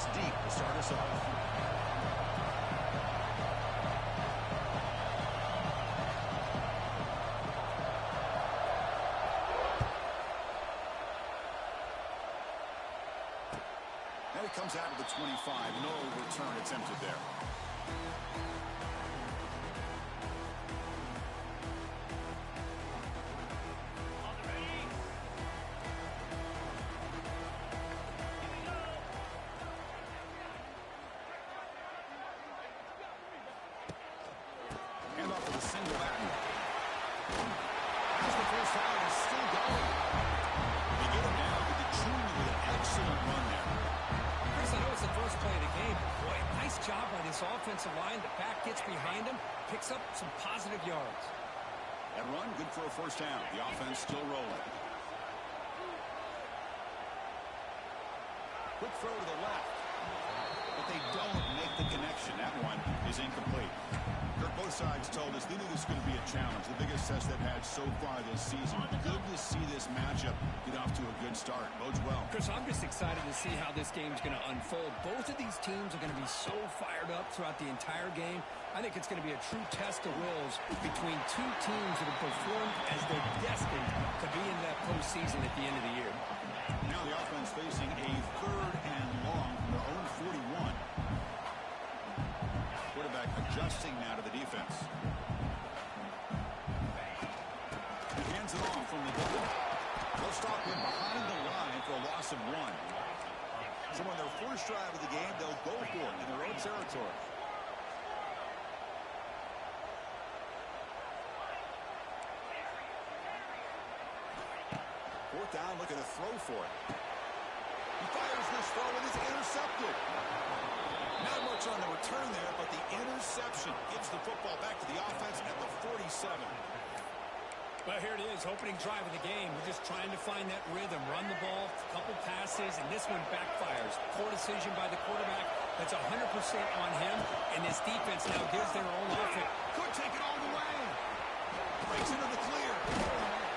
pass deep to start us off. And it comes out of the 25. No return attempted there. Offensive line, the back gets behind him, picks up some positive yards. That run, good for a first down. The offense still rolling. Quick throw to the left. But they don't make the connection. That one is incomplete. Kirk, both sides told us they knew this was going to be a challenge. The biggest test they've had so far this season. Good to see this matchup get off to a good start. Bodes well. Chris, I'm just excited to see how this game's going to unfold. Both of these teams are going to be so fired up throughout the entire game. I think it's going to be a true test of wills between two teams that have performed as they're destined to be in that postseason at the end of the year. Now the offense facing a 3rd and long from their own 41. Quarterback adjusting now to the defense. He hands it off from the goal. They'll stop him behind the line for a loss of 1. So on their first drive of the game, they'll go for it in their own territory. Fourth down, looking to throw for it. He fires this throw and is intercepted. Not much on the return there, but the interception gives the football back to the offense at the 47. Well, here it is, opening drive of the game. We're just trying to find that rhythm, run the ball, a couple passes, and this one backfires. Poor decision by the quarterback. That's 100% on him, and this defense now gives their own offense. Could take it all the way. Breaks into the clear.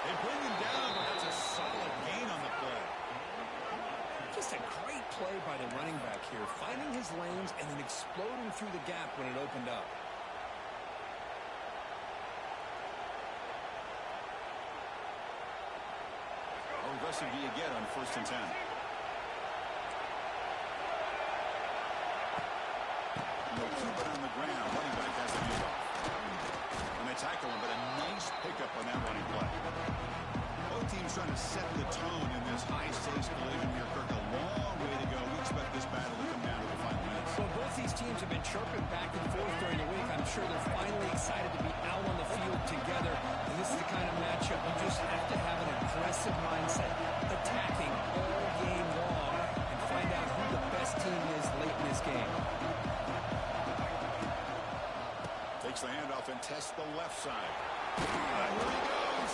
They bring him down, but that's a solid gain on the play. Just a great play by the running back here, finding his lanes and then exploding through the gap when it opened up. How aggressive do you get on 1st and 10? They'll keep it on the ground. Running back has the handoff. And they tackle him, but a nice pickup on that running play. Both teams trying to set the tone in this high-stakes collision here, Kirk. A long way to go. We expect this battle to come down to the final minutes. Well, both these teams have been chirping back and forth during the week. I'm sure they're finally excited to be out on the field together. And this is the kind of matchup you just have to have an aggressive mindset, attacking all game long, and find out who the best team is late in this game. Takes the handoff and tests the left side. Here he goes.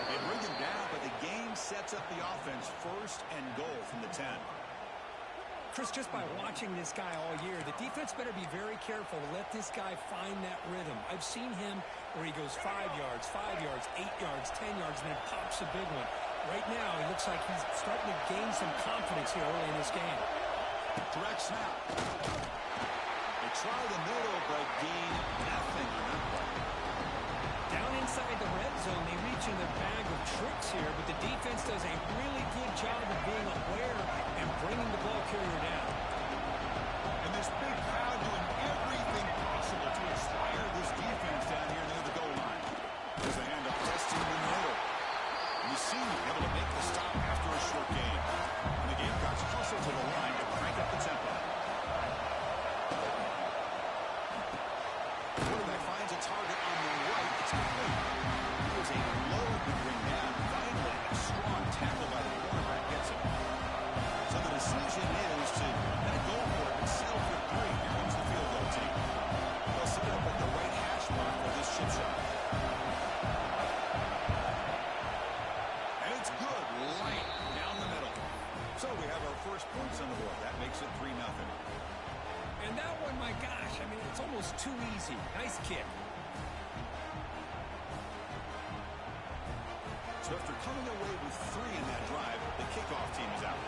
They bring him down, but the game sets up the offense 1st and goal from the 10. Chris, just by watching this guy all year, the defense better be very careful to let this guy find that rhythm. I've seen him where he goes 5 yards, 8 yards, 10 yards, and then pops a big one. Right now, it looks like he's starting to gain some confidence here early in this game. Direct snap. They try the middle, but gain nothing on that play. Down inside the red zone, they reach in their bag of tricks here, but the defense does a really good job of being aware and bringing the ball carrier down. And this big crowd doing everything possible to inspire this defense down here near the goal line. There's a handoff, testing the middle. And you see him able to make the stop after a short gain. And the Gamecocks hustle to the line to crank up the tempo. Quarterback finds a target on the right. It's complete. It was a load to bring down. Finally, a strong tackle by the quarterback gets it. So the decision is to not go for it, but settle for 3. Here comes the field goal team. They'll set up at the right hash mark for this chip shot. And it's good, right down the middle. So we have our first points on the board. That makes it 3-0. And that one, my gosh, I mean, it's almost too easy. Nice kick. So after coming away with 3 in that drive, the kickoff team is out.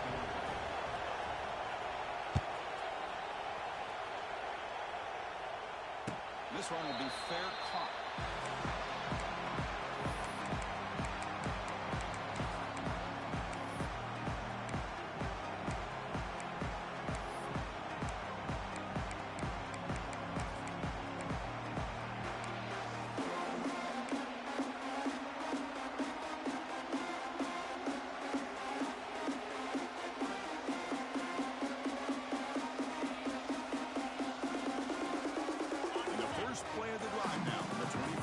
this one will be fair caught. Play of the drive now from the 25.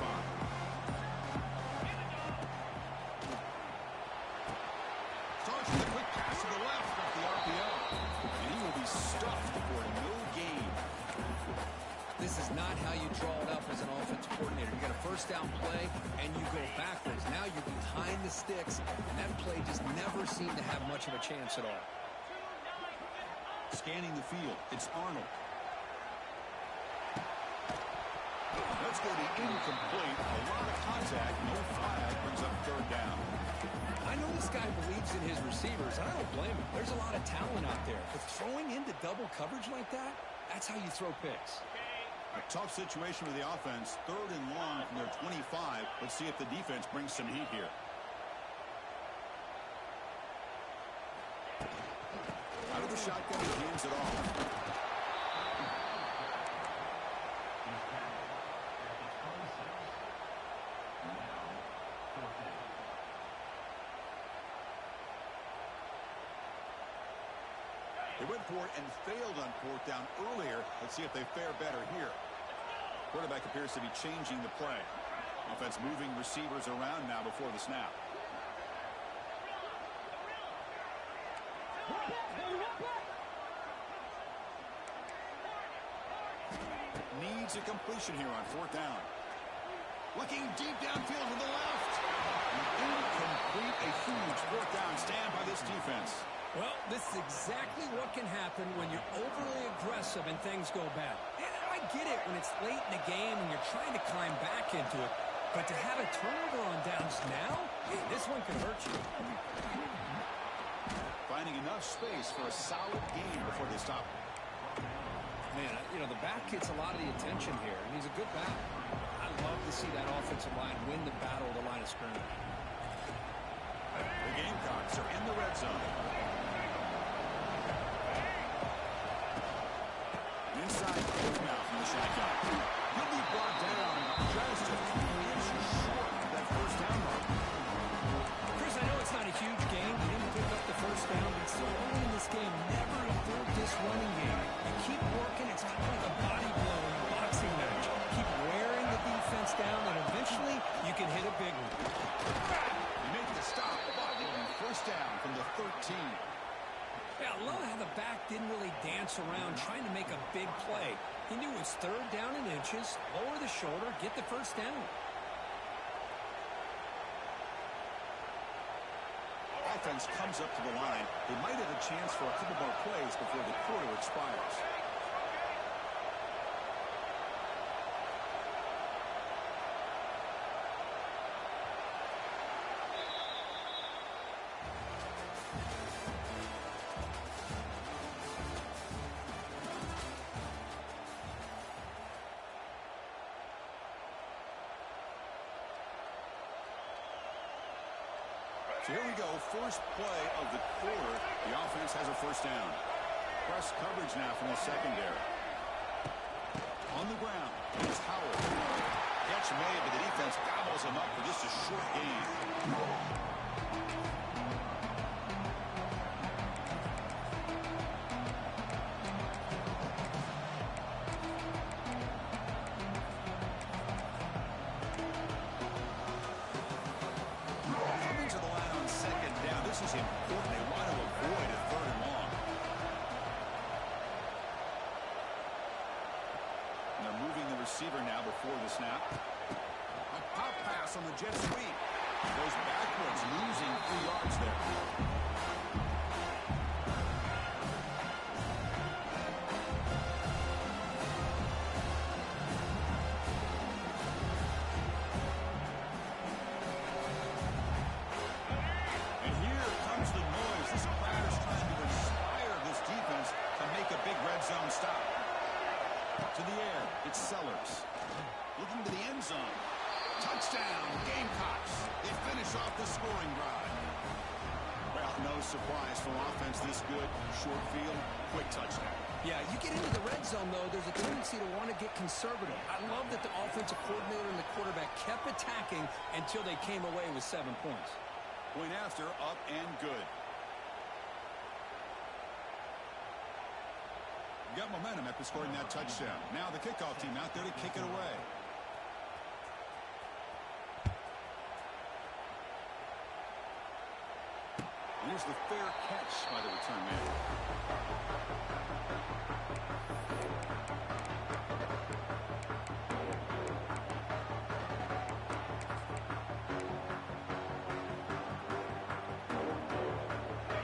Starts with a quick pass to the left off the RPO. And he will be stuffed for no gain. This is not how you draw it up as an offensive coordinator. You got a first down play, and you go backwards. Now you're behind the sticks, and that play just never seemed to have much of a chance at all. Scanning the field, it's Arnold. Let's go to incomplete. A lot of contact. No flag. Brings up third down. I know this guy believes in his receivers, and I don't blame him. There's a lot of talent out there. But throwing into double coverage like that, that's how you throw picks. A tough situation with the offense. Third and long from their 25. Let's see if the defense brings some heat here. Out of the shotgun, he hands it off. They went for it and failed on fourth down earlier. Let's see if they fare better here. Quarterback appears to be changing the play. Offense moving receivers around now before the snap. Needs a completion here on fourth down. Looking deep downfield to the left. Incomplete. A huge fourth down stand by this defense. Well, this is exactly what can happen when you're overly aggressive and things go bad. And I get it when it's late in the game and you're trying to climb back into it. But to have a turnover on downs now, this one could hurt you. Finding enough space for a solid gain before they stop. Man, you know, the back gets a lot of the attention here, and he's a good back. I love to see that offensive line win the battle at the line of scrimmage. The Gamecocks are in the red zone. Inside now from the shotgun. He'll be brought down just a few inches short of that first down mark. Chris, I know it's not a huge game. He didn't pick up the first down, but so early in this game, never abort this running game. You keep working. It's kind of like a body blow in a boxing match. Keep wearing the defense down, and eventually you can hit a big one. He makes the stop. First down from the 13. Yeah, I love how the back didn't really dance around trying to make a big play. He knew it was third down in inches, lower the shoulder, get the first down. Offense comes up to the line. They might have a chance for a couple more plays before the quarter expires. So here we go, first play of the quarter. The offense has a first down. Press coverage now from the secondary. On the ground, it's Howard. Catch made, but the defense gobbles him up for just a short gain. This is important. They want to avoid a third and long. And they're moving the receiver now before the snap. A pop pass on the jet sweep. Goes backwards, losing 3 yards there. Zone stop. To the air, it's Sellers. surprise from offense this good. Short field, quick touchdown. Yeah, you get into the red zone, though, there's a tendency to want to get conservative. I love that the offensive coordinator and the quarterback kept attacking until they came away with 7 points. Point after, up and good. Got momentum after scoring that touchdown. Now the kickoff team out there to kick it away. Here's the fair catch by the return man.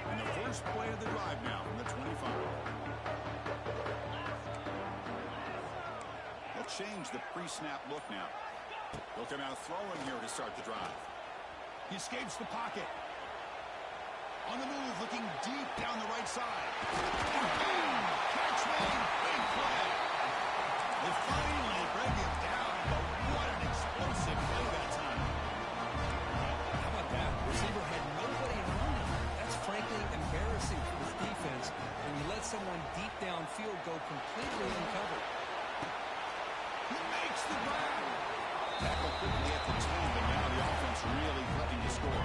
And the first play of the drive now from the 25. They'll change the pre-snap look now. They'll come out throwing here to start the drive. He escapes the pocket. On the move, looking deep down the right side. And boom! Catch made. Big play. They finally bring him down, but what an explosive play that time. How about that? Receiver had nobody around him. That's frankly embarrassing for this defense when you let someone deep downfield go completely uncovered. He makes the grab. Tackle quickly at the 10, but now the offense really looking to score.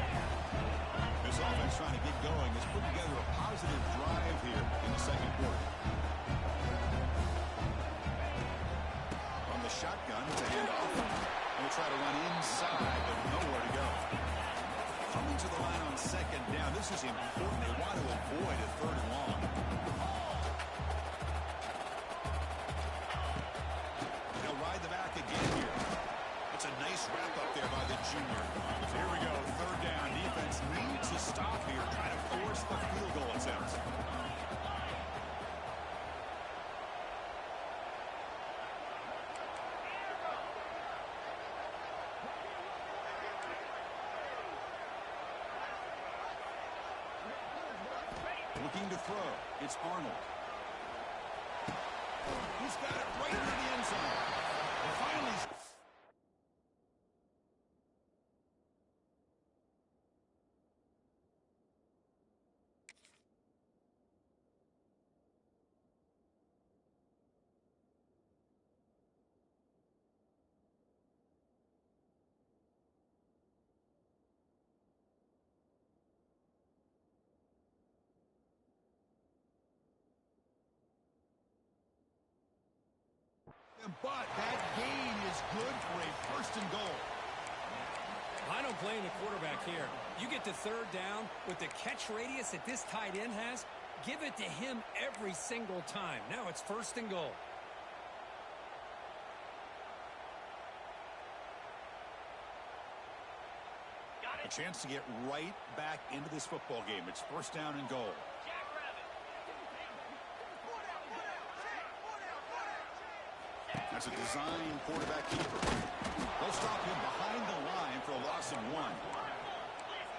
This offense trying to get going has put together a positive drive here in the second quarter. From the shotgun, it's a handoff. And we'll try to run inside, but nowhere to go. Coming to the line on second down. This is important. They want to avoid a third and long. They'll ride the back again here. It's a nice wrap up there by the junior. Here we go, third down. Defense needs to stop here, try to force the field goal attempt. Looking to throw. It's Arnold. He's got it right into the end zone. And finally... But that gain is good for a first and goal. I don't blame the quarterback here. You get to third down with the catch radius that this tight end has, give it to him every single time. Now it's first and goal. A chance to get right back into this football game. It's first down and goal. That's a design quarterback keeper. They'll stop him behind the line for a loss of 1.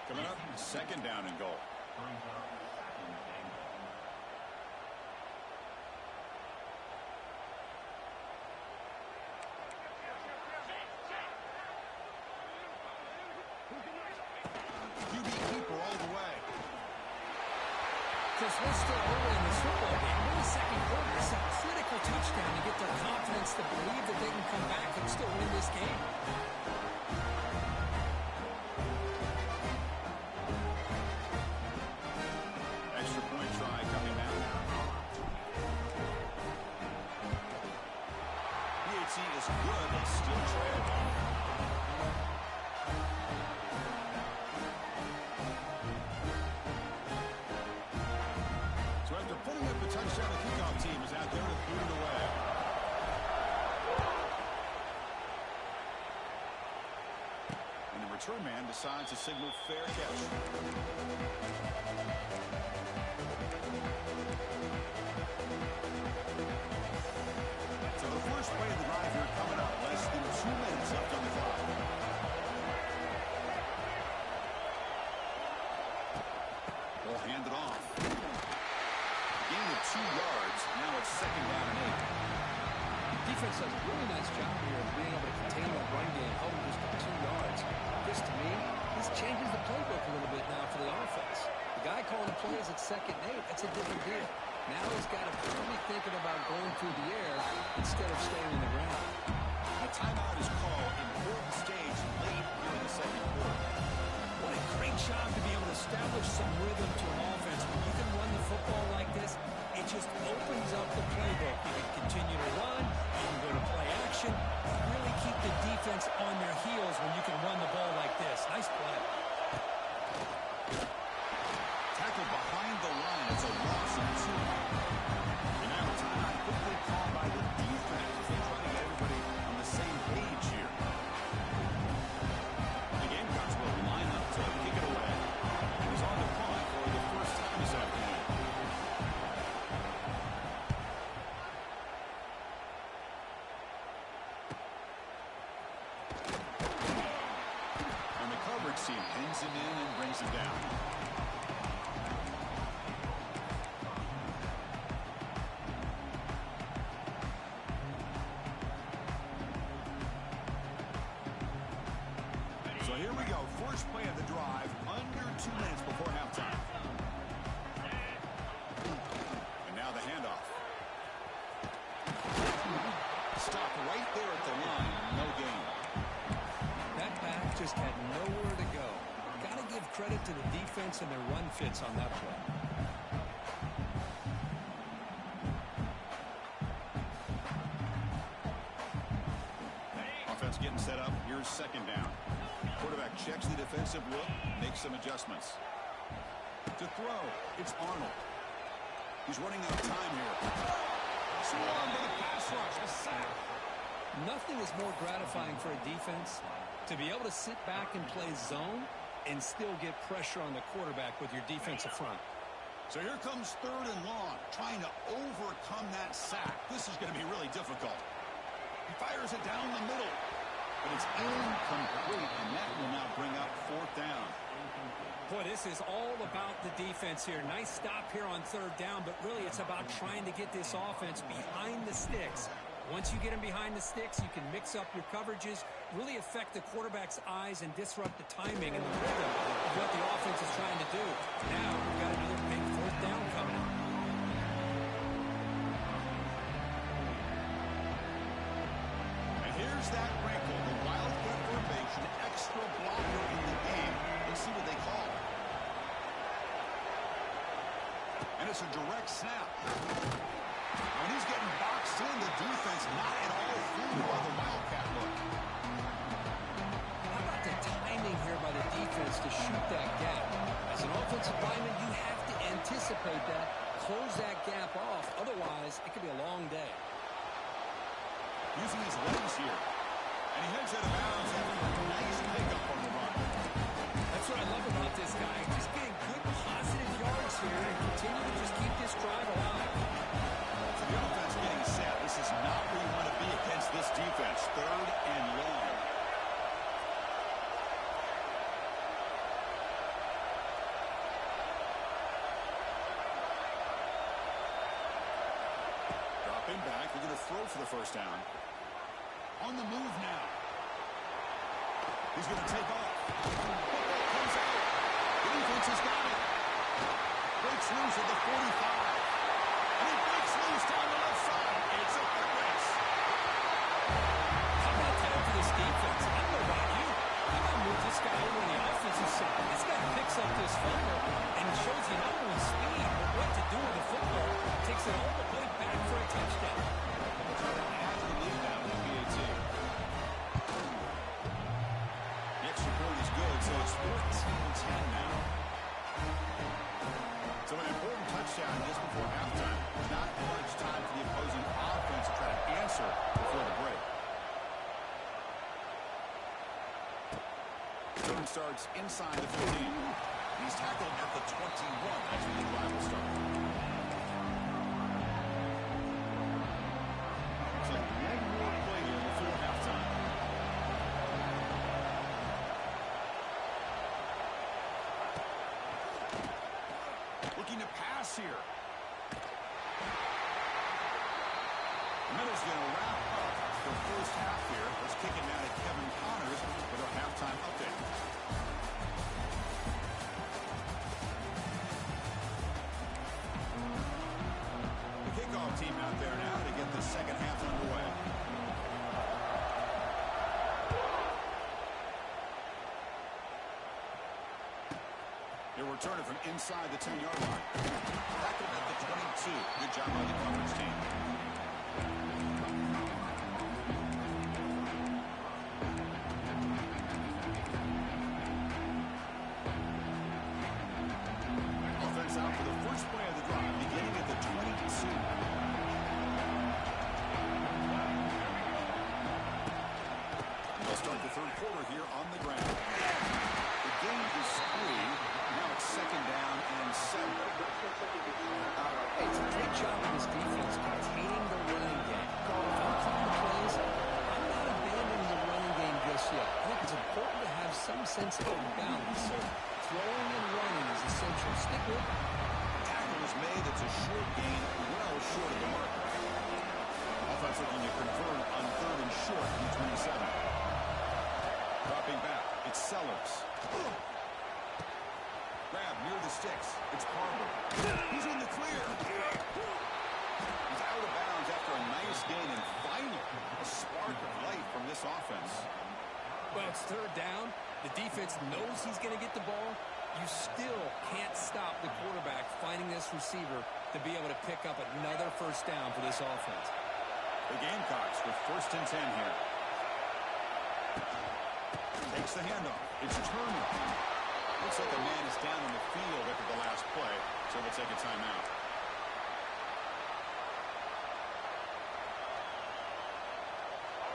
Coming up, second down and goal. QB keeper all the way. Because we're still early in this football game. In the second quarter, it's a critical touchdown to get their confidence to believe that they can come back and still win this game. Extra point try coming now. PHC is good. They still trail. Putting up the touchdown, the kickoff team is out there to boot it away. And the return man decides to signal fair catch. So the first play of the drive here coming up. Less than 2 minutes left on the clock. They'll hand it off. Gain of 2 yards. Now it's second down and 8. Defense does a really nice job here of being able to contain that run game, holding just for 2 yards. This, to me, this changes the playbook a little bit now for the offense. The guy calling the plays at 2nd and 8, that's a different deal. Now he's got to be thinking about going through the air instead of staying on the ground. A timeout is called. Important stage late here in the second quarter. What a great job to be able to establish some rhythm to an offense. When you can run the football like this, it just opens up the playbook. You can continue to run, you can go to play action, really keep the defense on their heels when you can run the ball like this. Nice play. Tackle behind the line. It's a loss of 2. And now a timeout quickly called by the defense. They try to get everybody on the same page here. The Gamecocks will line up to kick it away. He was on the punt for the first time this afternoon. And the coverage team pins him in and brings him down. So here we go. First play of the drive, under 2 minutes before halftime. And now the handoff. Stop right there at the line. No gain. That back just had nowhere to go. Got to give credit to the defense and their run fits on that play. Offense getting set up. Here's 2nd down. Quarterback checks the defensive look, makes some adjustments. To throw, it's Arnold. He's running out of time here. Swarm to the pass rush, a sack. Nothing is more gratifying for a defense to be able to sit back and play zone and still get pressure on the quarterback with your defensive front. So here comes 3rd and long, trying to overcome that sack. This is going to be really difficult. He fires it down the middle, but it's incomplete, and that will now bring up 4th down. Boy, this is all about the defense here. Nice stop here on 3rd down, but really it's about trying to get this offense behind the sticks. Once you get them behind the sticks, you can mix up your coverages, really affect the quarterback's eyes and disrupt the timing and the rhythm of what the offense is trying to do. Now we've got another big 4th down coming up. And here's that wrinkle, the Wildcat formation, extra blocker in the game. Let's see what they call. And it's a direct snap. When he's getting boxed in, the defense not at all fooled by the Wildcat look. How about the timing here by the defense to shoot that gap? As an offensive lineman, you have to anticipate that, close that gap off. Otherwise, it could be a long day. Using his legs here. And he heads out of bounds, having a nice pickup on the run. That's what I love about this guy. Just getting good, positive yards here and continue to just keep this drive alive. So the offense getting set. This is not where you want to be against this defense. 3rd and long. Dropping back. They're going to throw for the 1st down. On the move now. He's going to take off. Football comes out. The defense has got it. Breaks loose at the 45. And he breaks loose down the left side. It's a foot race. How about that for this defense? I don't know about you. I'm going to move this guy over on the offensive side. This guy picks up this fumble and shows you not only speed, but what to do with the football. Takes it all the way back for a touchdown. Has the lead now in the PAT. The extra point is good, so it's 14-10 now. So an important touchdown just before halftime. Not much time for the opposing offense to try to answer before the break. Third starts inside the 15. He's tackled at the 21. That's when the drive will start. So one more play here before halftime. Looking to pass here. Middle's going to wrap up the first half here. Let's kick it now to Kevin Connors with our halftime update. He'll return it from inside the 10-yard line. Tackled at the 22. Good job by the coverage team. Offense out for the first play of the drive, beginning at the 22. They'll start the third quarter here on the ground. The game is 3. Now it's 2nd down and 7. Hey, it's a great job of this defense containing the running game. If I'm calling the plays, I'm not abandoning the running game just yet. I think it's important to have some sense of balance. So throwing and running is essential. Stick with it. Tackle is made. It's a short gain, well short of the marker. Offense looking to convert on 3rd and short from 27. Dropping back, it's Sellers. Grab near the sticks. It's Barber. He's in the clear. He's out of bounds after a nice gain, and finally a spark of life from this offense. Well, it's 3rd down. The defense knows he's going to get the ball. You still can't stop the quarterback finding this receiver to be able to pick up another 1st down for this offense. The Gamecocks with 1st and 10 here. Takes the handoff. It's Turner. Looks like a man is down on the field after the last play, so we'll take a timeout.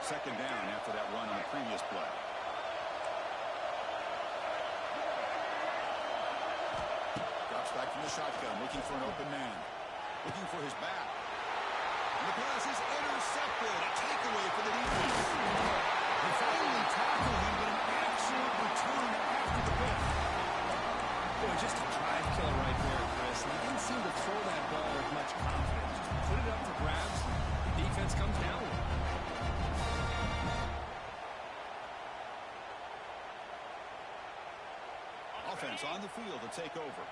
Second down after that run on the previous play. Drops back from the shotgun, looking for an open man. Looking for his back. And the pass is intercepted. A takeaway for the defense. They finally tackle him, but an excellent return after the pick. Boy, just a drive killer right there, Chris. And he didn't seem to throw that ball with much confidence. Just put it up for grabs. The defense comes down with it. Offense on the field to take over.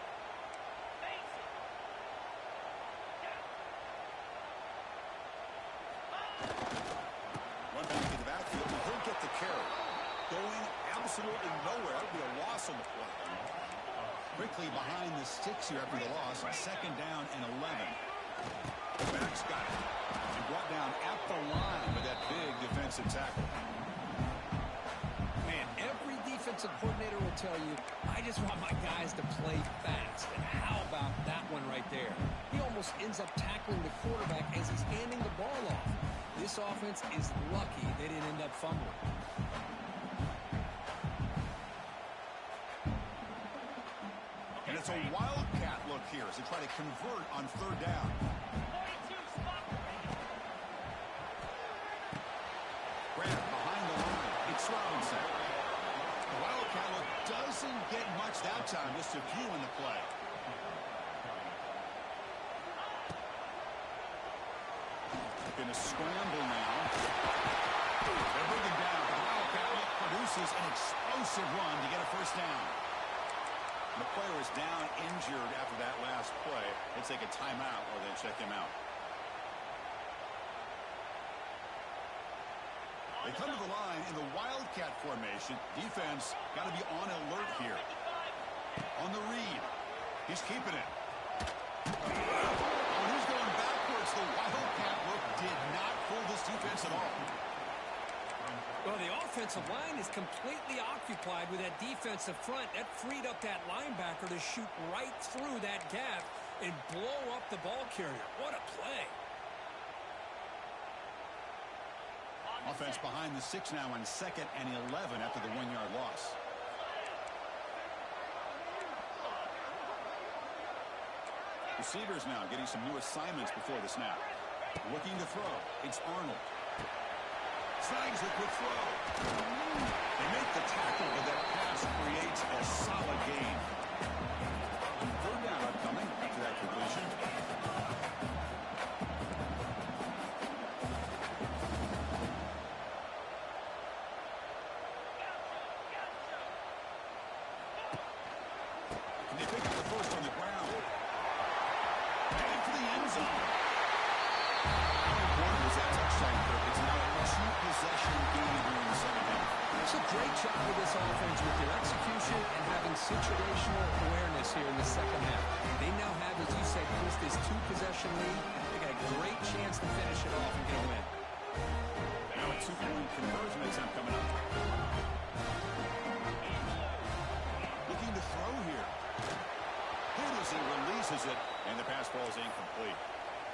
Run back to the backfield, and he'll get the carry. Going absolutely nowhere. That would be a loss on the play. Quickly behind the sticks here after the loss. 2nd down and 11. Back's got it. And brought down at the line with that big defensive tackle. Man, every defensive coordinator will tell you, I just want my guys to play fast. And how about that one right there? He almost ends up tackling the quarterback as he's handing the ball off. This offense is lucky they didn't end up fumbling. And it's a wildcat look here as they try to convert on 3rd down. Grab behind the line. It's Robinson. The wildcat look doesn't get much that time. Just a few in the play. Going to scramble now. They're bringing down. The wildcat look produces an explosive run to get a 1st down. The player is down injured after that last play. They take a timeout or they check him out. They come to the line in the wildcat formation. Defense got to be on alert here. On the read. He's keeping it. When he's going backwards, the wildcat look did not fool this defense at all. Well, the offensive line is completely occupied with that defensive front. That freed up that linebacker to shoot right through that gap and blow up the ball carrier. What a play. Offense behind the 6 now on 2nd and 11 after the 1-yard loss. Receivers now getting some new assignments before the snap. Looking to throw. It's Arnold. Snags a quick throw. They make the tackle, but that pass creates a solid gain. 3rd down upcoming after that completion. Can they pick up the 1st on the ground? Headed for the end zone. How important was that touchdown? It's now a 2-possession game here in the 2nd half. It's a great job with this offense with their execution and having situational awareness loses it, and the pass ball is incomplete.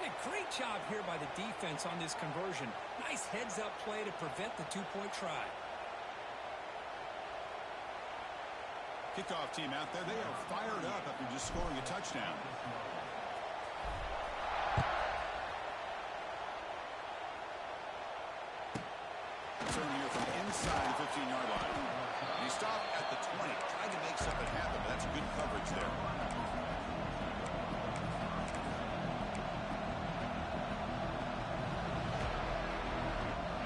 Hey, great job here by the defense on this conversion. Nice heads-up play to prevent the two-point try. Kickoff team out there, they are fired up after just scoring a touchdown. Turn here from inside the 15-yard line. He stopped at the 20, trying to make something happen, but that's good coverage there.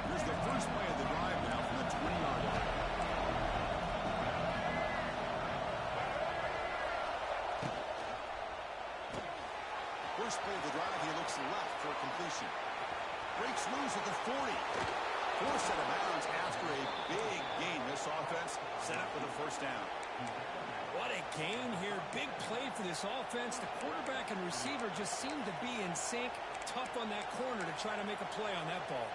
Here's the first play of the drive now from the 20-yard line. First play of the drive, he looks left for a completion. Breaks loose at the 40. Forced out of bounds after a big gain. This offense set up with a first down. What a gain here. Big play for this offense. The quarterback and receiver just seem to be in sync. Tough on that corner to try to make a play on that ball.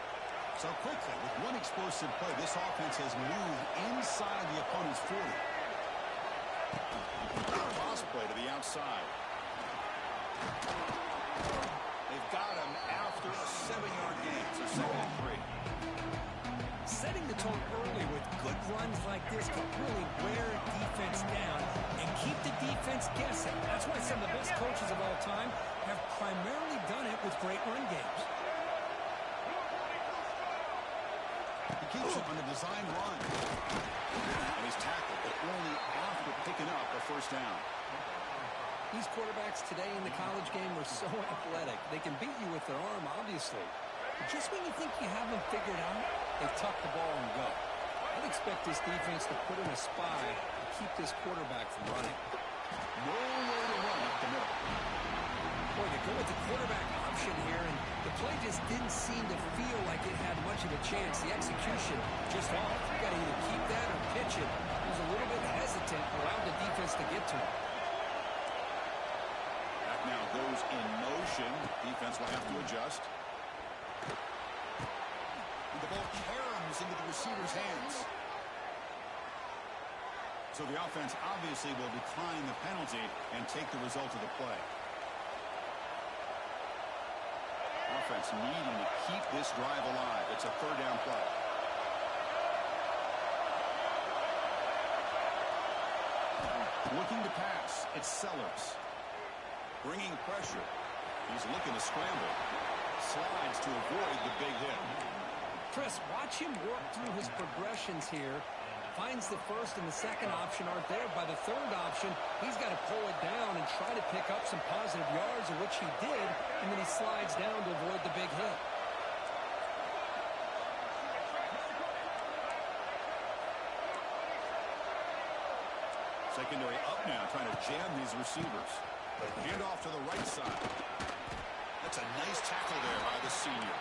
So quickly, with one explosive play, this offense has moved inside the opponent's 40. Toss play to the outside. They've got him after a 7-yard gain. So 2nd and 3. Setting the tone early with good runs like this can really wear defense down and keep the defense guessing. That's why some of the best coaches of all time have primarily done it with great run games. He keeps it on the design run. And he's tackled, but only after picking up a first down. These quarterbacks today in the college game are so athletic. They can beat you with their arm, obviously. But just when you think you have them figured out, they tuck the ball and go. I'd expect this defense to put in a spy to keep this quarterback from running. No way to run up the middle. Boy, they go with the quarterback option here, and the play just didn't seem to feel like it had much of a chance. The execution just off. You got to either keep that or pitch it. He was a little bit hesitant, allowed the defense to get to him. Back now goes in motion. Defense will have to adjust. The ball caroms into the receiver's hands. So the offense obviously will decline the penalty and take the result of the play. Offense needing to keep this drive alive. It's a 3rd down play. Looking to pass. It's Sellers. Bringing pressure. He's looking to scramble. Slides to avoid the big hit. Chris, watch him work through his progressions here. Finds the first and the second option aren't there. By the 3rd option, he's got to pull it down and try to pick up some positive yards, of which he did, and then he slides down to avoid the big hit. Secondary up now, trying to jam these receivers. Hand off to the right side. That's a nice tackle there by the senior.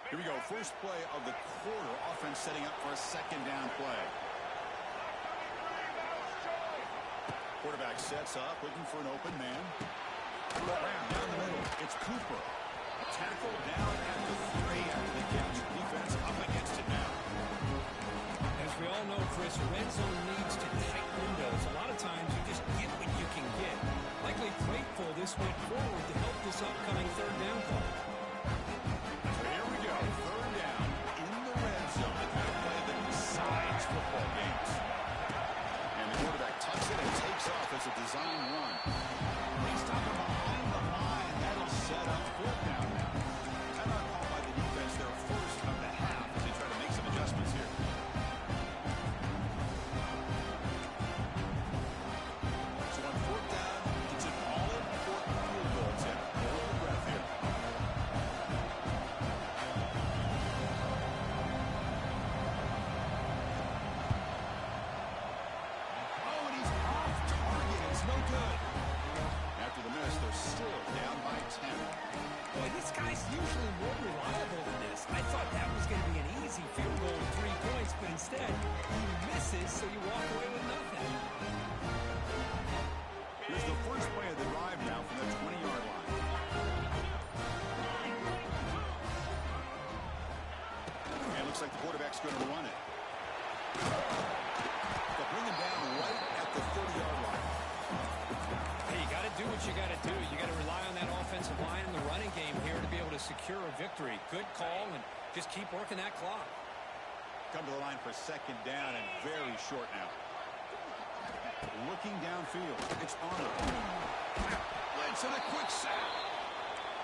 Here we go. First play of the quarter. Offense setting up for a 2nd down play. Quarterback sets up, looking for an open man. Down the middle. It's Cooper. Tackle down at the 3 after the catch. Defense up against it now. As we all know, Chris, red zone leads to tight windows. A lot of times you just get what you can get. Likely grateful this went forward to help this upcoming 3rd down call. Here we go. 3rd down in the red zone. The kind of play that decides football games. And the quarterback tucks it and takes off as a design run. They stop him behind the line. That'll set up 4th down now. Timeout call by the defense, their first of the half, as they try to make some adjustments here. So on 4th down, it's an all-important field goal attempt. Hold your breath here. what you got to do. You got to rely on that offensive line and the running game here to be able to secure a victory. Good call, and just keep working that clock. Come to the line for second down and very short now. Looking downfield. It's on it. Blitz and a quick sack.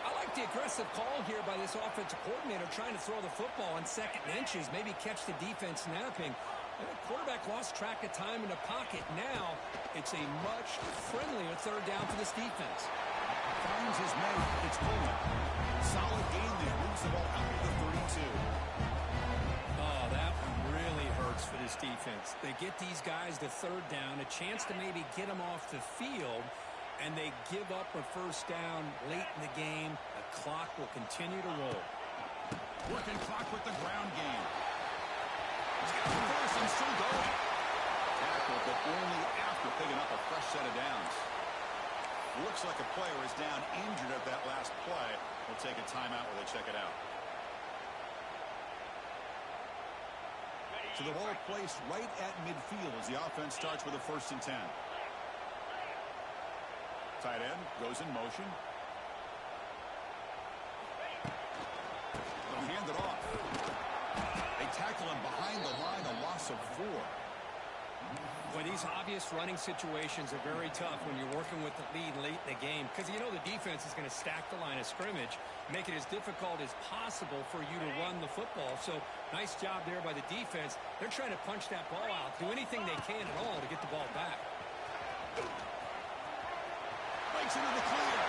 I like the aggressive call here by this offensive coordinator trying to throw the football on second and inches, maybe catch the defense napping. And the quarterback lost track of time in the pocket. Now it's a much friendlier third down for this defense. Finds his man. It's Coleman. Solid gain there. Moves the ball out to the 32. Oh, that really hurts for this defense. They get these guys to third down, a chance to maybe get them off the field, and they give up a first down late in the game. The clock will continue to roll. Working clock with the ground game. He's got the first and still going. Tackle, but only after picking up a fresh set of downs. Looks like a player is down injured at that last play. We'll take a timeout while they check it out. So the ball placed right at midfield as the offense starts with a 1st and 10. Tight end goes in motion. They'll hand it off. They tackle him behind the line, a loss of 4. Well, these obvious running situations are very tough when you're working with the lead late in the game because you know the defense is going to stack the line of scrimmage, make it as difficult as possible for you to run the football. So nice job there by the defense. They're trying to punch that ball out, do anything they can at all to get the ball back. Breaks into the clear.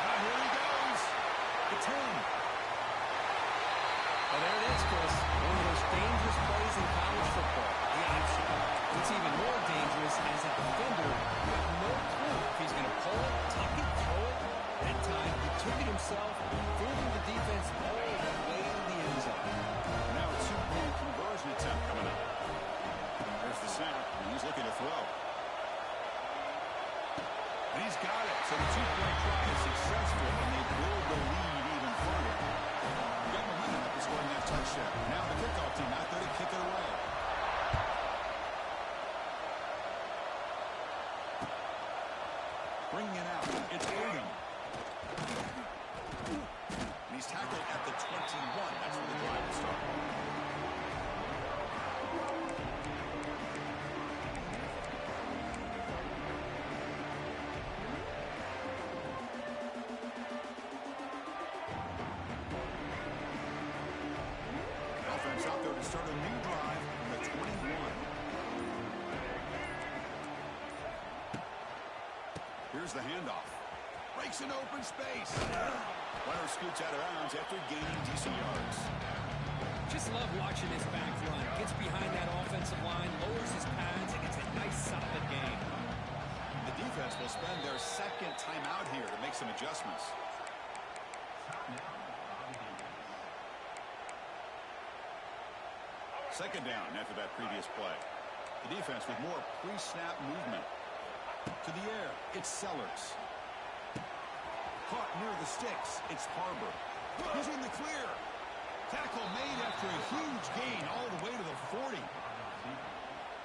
And here he goes. The 10. Well, there it is, Chris. One of those dangerous plays in college football. It's even more dangerous as a defender. You have no clue if he's going to pull it, tuck it, throw it. That time, he took it himself, fooling the defense all the way to the end zone. Now a 2-point conversion attempt coming up. There's the snap, and he's looking to throw. And he's got it. So the 2-point try is successful, and they build the lead even further. Got momentum after scoring that touchdown. Now the kickoff team out there to kick it away. Bringing it out. It's Odom. And he's tackled at the 21. That's where the drive will start. Offense out there to start a new drive from the 21. Here's the handoff. Breaks into open space. Runner scoots out of bounds after gaining decent yards. Just love watching this back run. Gets behind that offensive line, lowers his pads, and gets a nice solid gain. The defense will spend their second timeout here to make some adjustments. Second down after that previous play. The defense with more pre-snap movement. To the air, it's Sellers. Caught near the sticks, it's Harbor. He's in the clear. Tackle made after a huge gain all the way to the 40.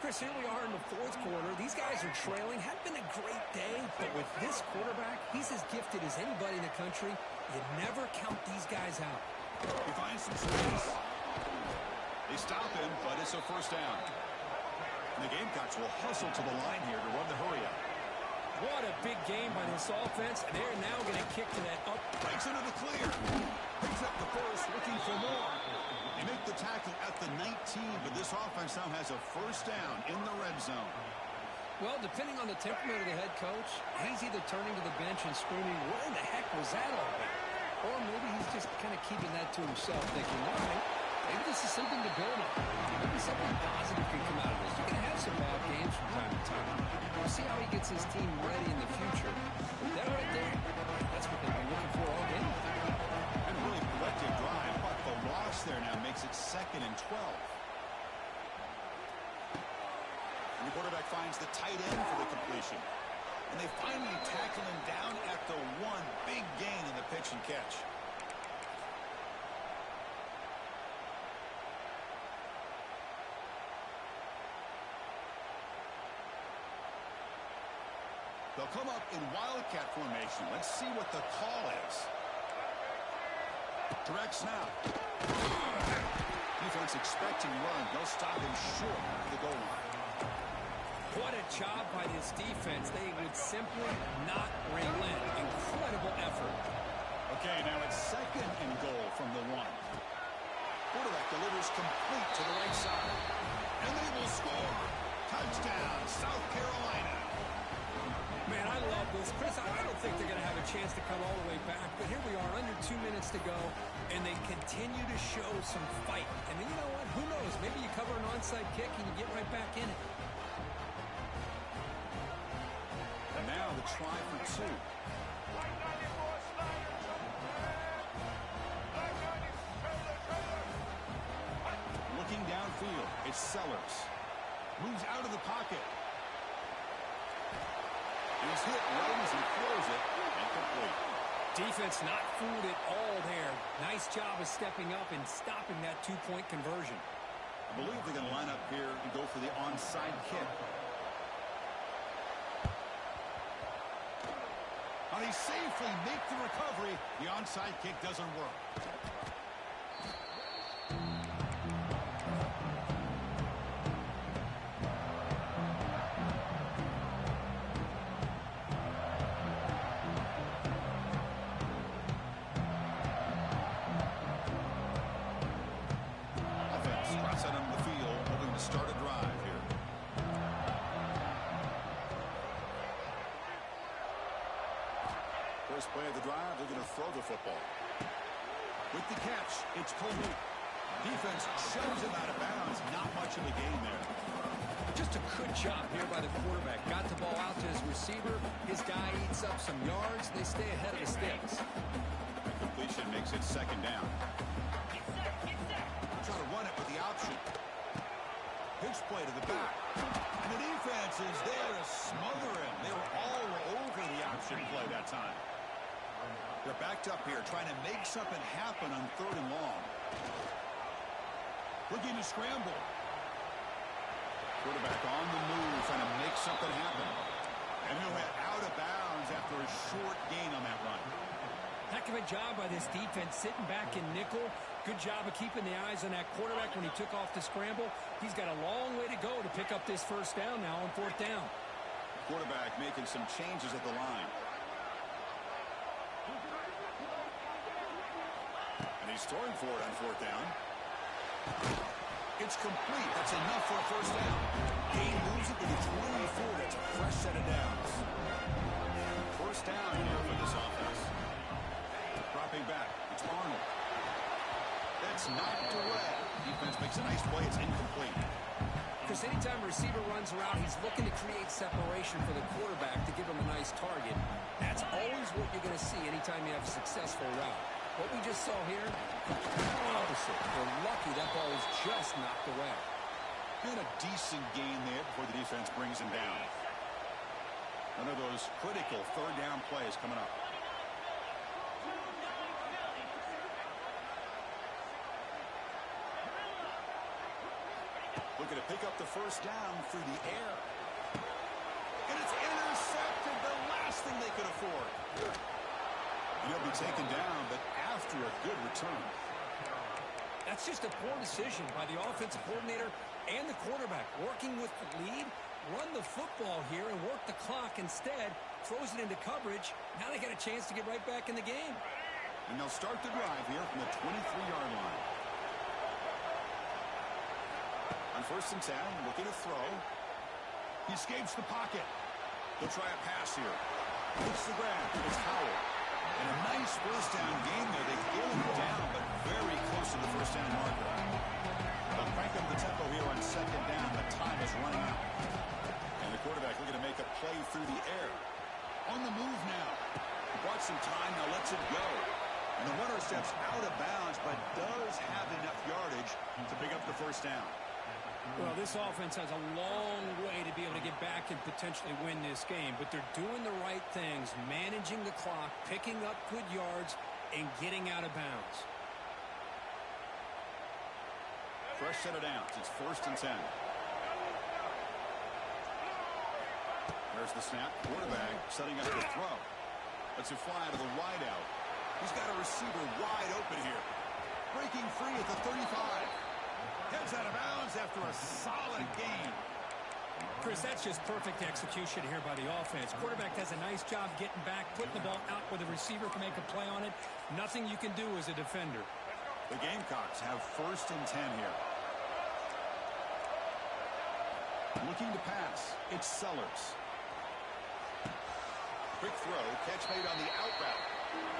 Chris, here we are in the 4th quarter. These guys are trailing. Hadn't been a great day, but with this quarterback, he's as gifted as anybody in the country. You never count these guys out. He finds some space. They stop him, but it's a first down. And the Gamecocks will hustle to the line here to run the hurry up. What a big game by this offense, and they're now going to kick to that up. Breaks into the clear. Picks up the first, looking for more. They make the tackle at the 19, but this offense now has a first down in the red zone. Well, depending on the temperament of the head coach, he's either turning to the bench and screaming, what in the heck was that all about? Or maybe he's just kind of keeping that to himself, thinking, all right, maybe this is something to build on. Maybe something positive can come out of this. You can have some bad games from time to time. We'll see how he gets his team ready in the future. But that right there, that's what they've been looking for all game. And a really productive drive, but the loss there now makes it 2nd and 12. And the quarterback finds the tight end for the completion. And they finally tackle him down at the 1. Big gain in the pitch and catch. They'll They'll come up in wildcat formation. Let's see what the call is. Direct snap. Defense expecting run. They'll stop him short of the goal line. What a job by this defense. They would simply not relent. Incredible effort. Okay, now it's second and goal from the 1. Quarterback delivers complete to the right side. And they will score. Touchdown, South Carolina. Man, I love this. Chris, I don't think they're going to have a chance to come all the way back, but here we are, under 2 minutes to go, and they continue to show some fight. And you know what? Who knows? Maybe you cover an onside kick and you get right back in it. And now the try for 2. Looking downfield, it's Sellers. Moves out of the pocket. He's hit right as he throws it. Incomplete. Defense not fooled at all there. Nice job of stepping up and stopping that 2-point conversion. I believe they're going to line up here and go for the onside kick. Now they safely make the recovery. The onside kick doesn't work. First play of the drive, they're going to throw the football. With the catch, it's Colby. Defense shoves him out of bounds. Not much of a gain there. Just a good job here by the quarterback. Got the ball out to his receiver. His guy eats up some yards. They stay ahead of the sticks. The completion makes it second down. Try to run it with the option. Pitch play to the back. And the defense is there to smother him. They were all over the option play that time. They're backed up here trying to make something happen on 3rd and long. Looking to scramble. Quarterback on the move trying to make something happen. And he'll head out of bounds after a short gain on that run. Heck of a job by this defense sitting back in nickel. Good job of keeping the eyes on that quarterback when he took off the scramble. He's got a long way to go to pick up this first down now on 4th down. Quarterback making some changes at the line. And he's throwing for it on 4th down. It's complete. That's enough for a first down. Gain moves it to the 24. That's a fresh set of downs. First down here for this offense. Dropping back. It's Arnold. That's knocked away. Defense makes a nice play. It's incomplete. Because anytime a receiver runs around, he's looking to create separation for the quarterback to give him a nice target. That's always what you're going to see anytime you have a successful route. What we just saw here, complete opposite. They're lucky that ball was just knocked away. And a decent gain there before the defense brings him down. One of those critical 3rd down plays coming up. Looking to pick up the first down through the air. And it's intercepted, the last thing they could afford. And he'll be taken down, but after a good return. That's just a poor decision by the offensive coordinator and the quarterback. Working with the lead, run the football here and work the clock instead. Throws it into coverage. Now they got a chance to get right back in the game. And they'll start the drive here from the 23-yard line. On 1st and 10, looking to throw. He escapes the pocket. They'll try a pass here. Hits the ground. It's Howell. And a nice first down game there. They get him down, but very close to the first down marker. They'll crank up the tempo here on 2nd down. The time is running out. And the quarterback looking to make a play through the air. On the move now. He bought some time, now lets it go. And the runner steps out of bounds, but does have enough yardage to pick up the first down. Well, this offense has a long way to be able to get back and potentially win this game, but they're doing the right things, managing the clock, picking up good yards, and getting out of bounds. Fresh set of downs. It's 1st and 10. There's the snap. Quarterback setting up the throw. Lets it fly to the wide out. He's got a receiver wide open here. Breaking free at the 35. Heads out of bounds after a solid gain. Chris, that's just perfect execution here by the offense. Quarterback does a nice job getting back, putting the ball out where the receiver can make a play on it. Nothing you can do as a defender. The Gamecocks have 1st and 10 here. Looking to pass. It's Sellers. Quick throw. Catch made on the out route.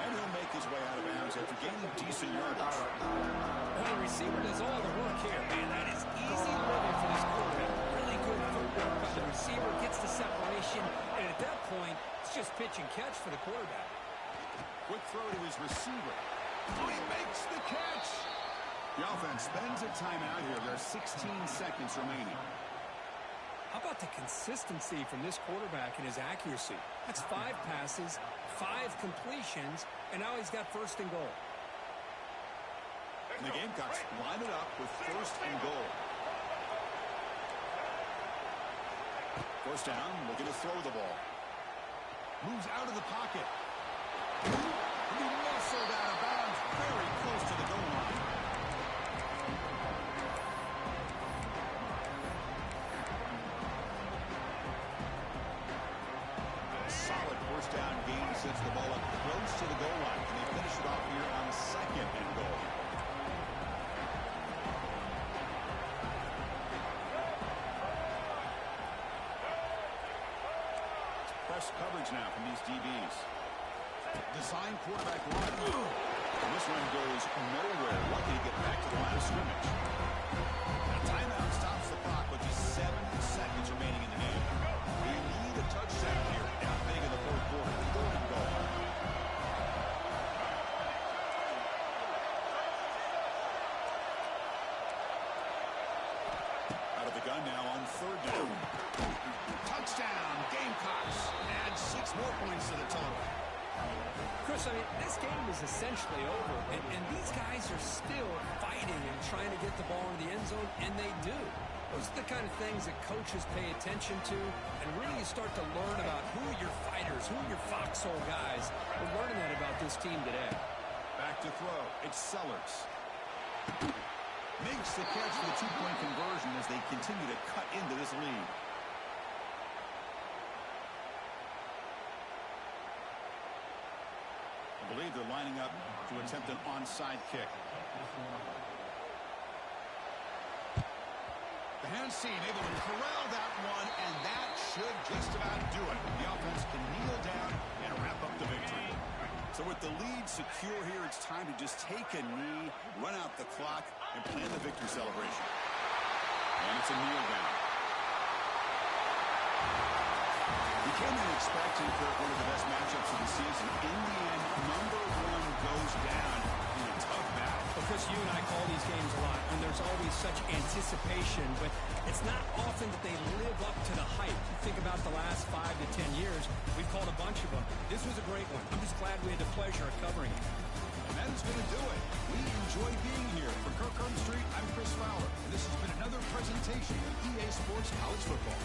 And he'll make his way out of bounds after gaining decent yardage. Well, the receiver does all the work here. Man, that is easy living for this quarterback. Really good footwork by the receiver. Gets the separation. And at that point, it's just pitch and catch for the quarterback. Quick throw to his receiver. Oh, he makes the catch. The offense spends a timeout here. There's 16 seconds remaining. How about the consistency from this quarterback and his accuracy? That's 5 passes, 5 completions, and now he's got 1st and goal. And the Gamecocks line it up with 1st and goal. 1st down, looking to throw the ball. Moves out of the pocket. He muscled out of bounds, very close to the goal line. Solid 1st down gain sets the ball up close to the goal line. And they finish it off here on 2nd and goal. Press coverage now from these DBs. Design quarterback run. And this one goes nowhere. Lucky to get back to the line of scrimmage. Now timeout stops the clock with just 7 seconds remaining in the game. We need a touchdown here. Down big in the 4th quarter. 3rd and goal. Out of the gun now on 3rd down. Touchdown, Gamecocks. Add 6 more points to the total. Chris, I mean, this game is essentially over, and these guys are still fighting and trying to get the ball in the end zone, and they do. Those are the kind of things that coaches pay attention to, and really you start to learn about who are your fighters, who are your foxhole guys. We're learning that about this team today. Back to throw. It's Sellers. Makes the catch for the 2-point conversion as they continue to cut into this lead. I believe they're lining up to attempt an onside kick. The hand seen able to corral that one, and that should just about do it. The offense can kneel down and wrap up the victory. So with the lead secure here, it's time to just take a knee, run out the clock, and plan the victory celebration. And it's a kneel down. We came in expecting one of the best matchups of the season. In the end, number 1 goes down in a tough battle. Because you and I call these games a lot, and there's always such anticipation, but it's not often that they live up to the hype. You think about the last 5 to 10 years, we've called a bunch of them. This was a great one. I'm just glad we had the pleasure of covering it. And that is going to do it. We enjoy being here. For Kirk Street, I'm Chris Fowler, and this has been another presentation of EA Sports College Football.